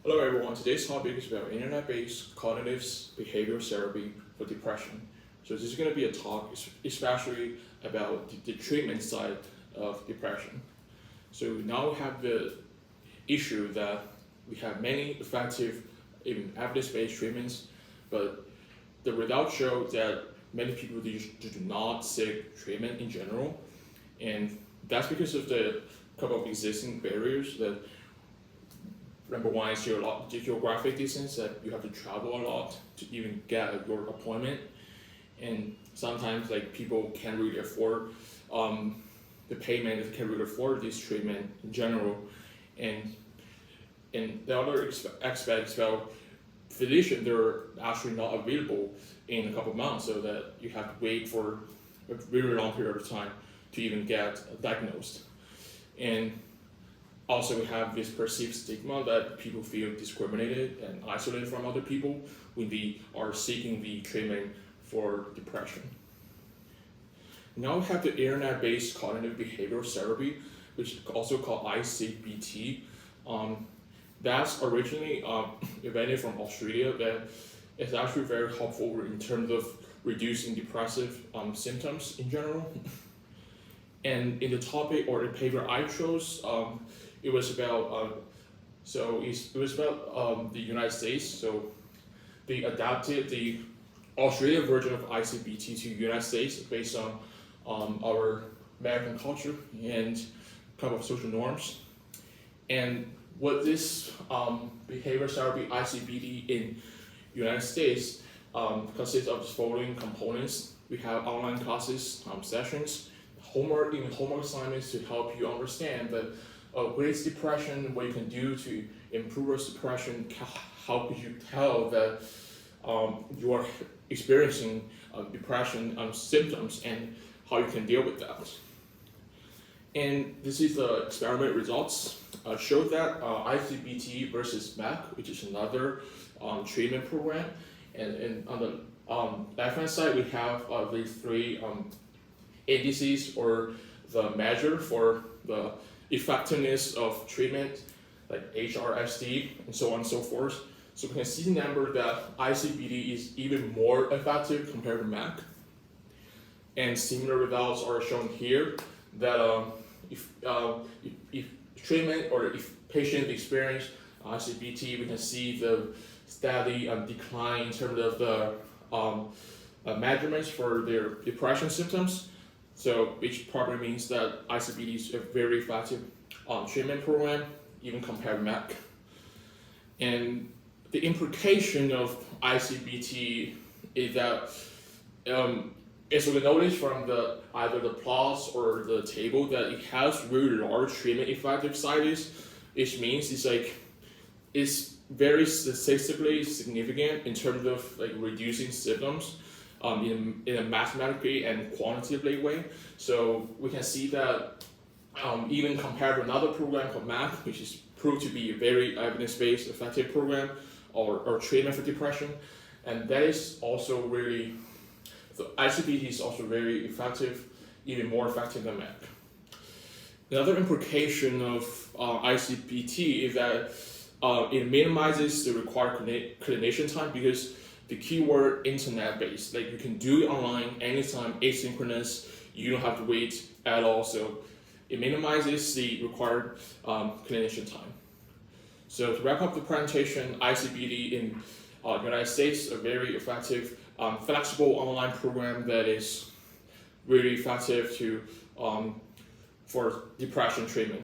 Hello everyone, today's topic is about internet-based cognitive behavioral therapy for depression. So this is going to be a talk especially about the treatment side of depression. So now we have the issue that we have many effective, even evidence-based treatments, but the results show that many people do not seek treatment in general, and that's because of the couple of existing barriers. That number one is the geographic distance, that you have to travel a lot to even get your appointment, and sometimes like people can't really afford the payment, they can't really afford this treatment in general, and the other aspect is about physicians, they're actually not available in a couple of months, so that you have to wait for a very long period of time to even get diagnosed. And also, we have this perceived stigma that people feel discriminated and isolated from other people when they are seeking the treatment for depression. Now we have the internet-based cognitive behavioral therapy, which is also called ICBT. That's originally invented from Australia. That is actually very helpful in terms of reducing depressive symptoms in general. And in the topic or the paper I chose, it was about the United States. So they adapted the Australian version of ICBT to United States based on our American culture and kind of social norms. And what this behavior therapy ICBT in United States consists of the following components. We have online classes, sessions, homework assignments to help you understand that what is depression, what you can do to improve your depression, how could you tell that you are experiencing depression symptoms, and how you can deal with that. And this is the experiment results. Showed that ICBT versus MEC, which is another treatment program. And on the left-hand side, we have these three indices, or the measure for the effectiveness of treatment, like HRSD and so on and so forth. So we can see the number that ICBT is even more effective compared to MEC. And similar results are shown here, that if treatment or if patients experience ICBT, we can see the steady decline in terms of the measurements for their depression symptoms. So which probably means that ICBT is a very effective treatment program, even compared to MEC. And the implication of ICBT is that as we notice from either the plots or the table, that it has really large treatment effective sizes, which means it's very statistically significant in terms of like reducing symptoms in a mathematically and quantitatively way. So we can see that even compared to another program called MEC, which is proved to be a very evidence-based effective program or treatment for depression, and that is also really, the ICBT is also very effective, even more effective than MEC. Another implication of ICBT is that it minimizes the required clinician time, because the keyword internet-based, like you can do it online anytime, asynchronous, you don't have to wait at all. So it minimizes the required clinician time. So to wrap up the presentation, ICBT in the United States, a very effective, flexible online program that is really effective for depression treatment.